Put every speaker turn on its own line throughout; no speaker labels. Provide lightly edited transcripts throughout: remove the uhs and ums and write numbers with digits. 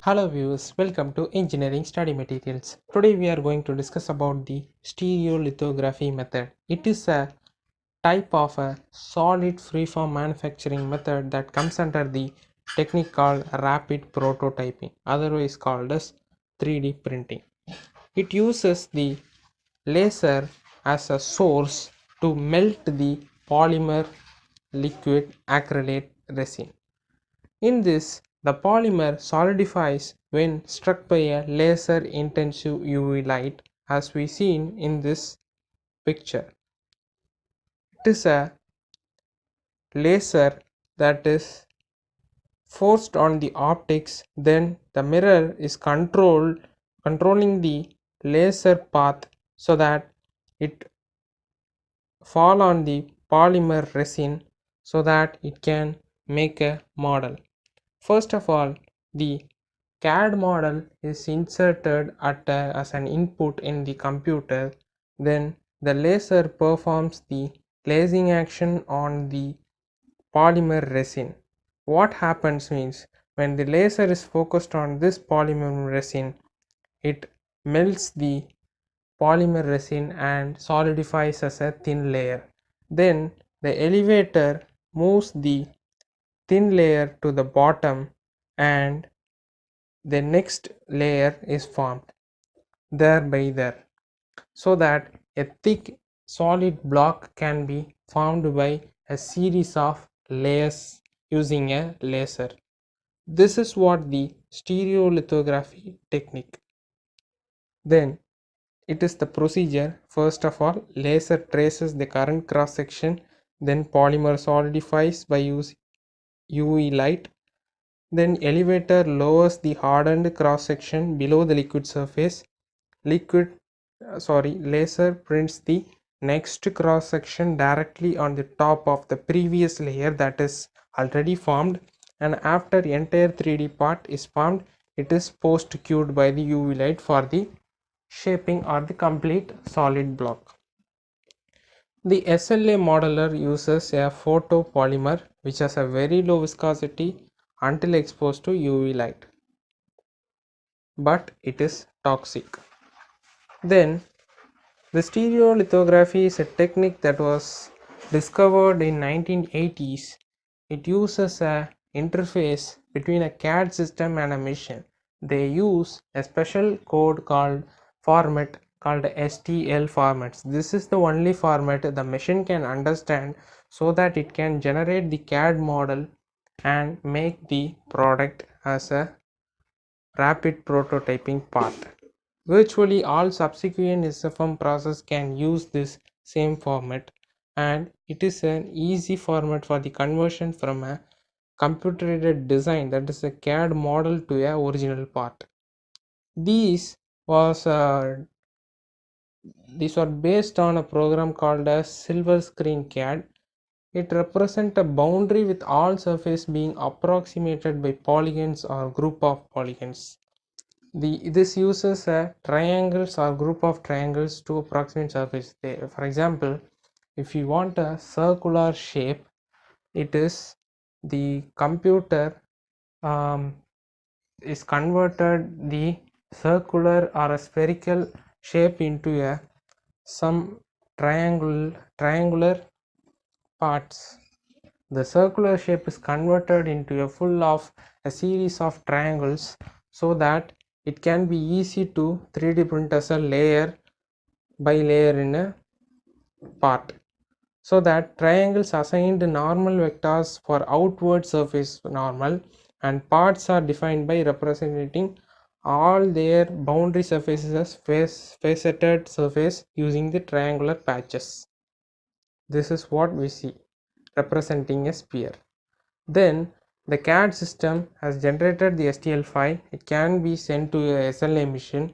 Hello viewers, welcome to Engineering Study Materials. Today we are going to discuss about the stereolithography method. It is a type of a solid freeform manufacturing method that comes under the technique called rapid prototyping, otherwise called as 3D printing. It uses the laser as a source to melt the polymer liquid acrylate resin. In this, the polymer solidifies when struck by a laser intensive UV light, as we seen in this picture. It is a laser that is forced on the optics, then the mirror is controlling the laser path so that it fall on the polymer resin so that it can make a model. First of all, the CAD model is inserted as an input in the computer. Then the laser performs the lasing action on the polymer resin. What happens means when the laser is focused on this polymer resin, it melts the polymer resin and solidifies as a thin layer. Then the elevator moves the thin layer to the bottom and the next layer is formed there so that a thick solid block can be formed by a series of layers using a laser. This is what the stereolithography technique. Then it is the procedure. First of all, laser traces the current cross section, then polymer solidifies by using UV light. Then elevator lowers the hardened cross section below the liquid surface. Laser prints the next cross section directly on the top of the previous layer that is already formed, and after entire 3D part is formed, it is post cured by the UV light for the shaping or the complete solid block. The SLA modeler uses a photopolymer which has a very low viscosity until exposed to UV light, but it is toxic. Then the stereolithography is a technique that was discovered in 1980s. It uses a interface between a CAD system and a machine. They use a special code called format called STL formats. This is the only format the machine can understand so that it can generate the CAD model and make the product as a rapid prototyping part. Virtually all subsequent SFM process can use this same format, and it is an easy format for the conversion from a computerized design, that is a CAD model, to a original part. These was these are based on a program called as Silver Screen CAD. It represents a boundary with all surface being approximated by polygons or group of polygons. This uses triangles or group of triangles to approximate surface. For example, if you want a circular shape, it is the computer is converted the circular or a spherical shape into a some triangular parts. The circular shape is converted into a full of a series of triangles so that it can be easy to 3D print as a layer by layer in a part, so that triangles assigned normal vectors for outward surface normal, and parts are defined by representing all their boundary surfaces as faceted surface using the triangular patches. This is what we see representing a sphere. Then the CAD system has generated the STL file. It can be sent to a SLA machine.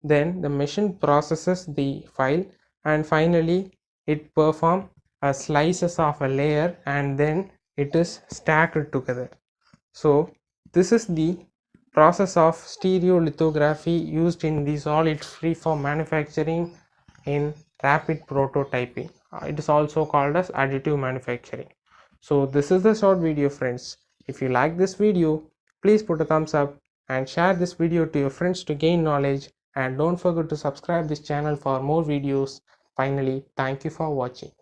Then the machine processes the file and finally it performs a slices of a layer and then it is stacked together. So this is the process of stereolithography used in the solid freeform manufacturing in rapid prototyping. It is also called as additive manufacturing. So this is the short video, friends. If you like this video, please put a thumbs up and share this video to your friends to gain knowledge, and don't forget to subscribe this channel for more videos. Finally, thank you for watching.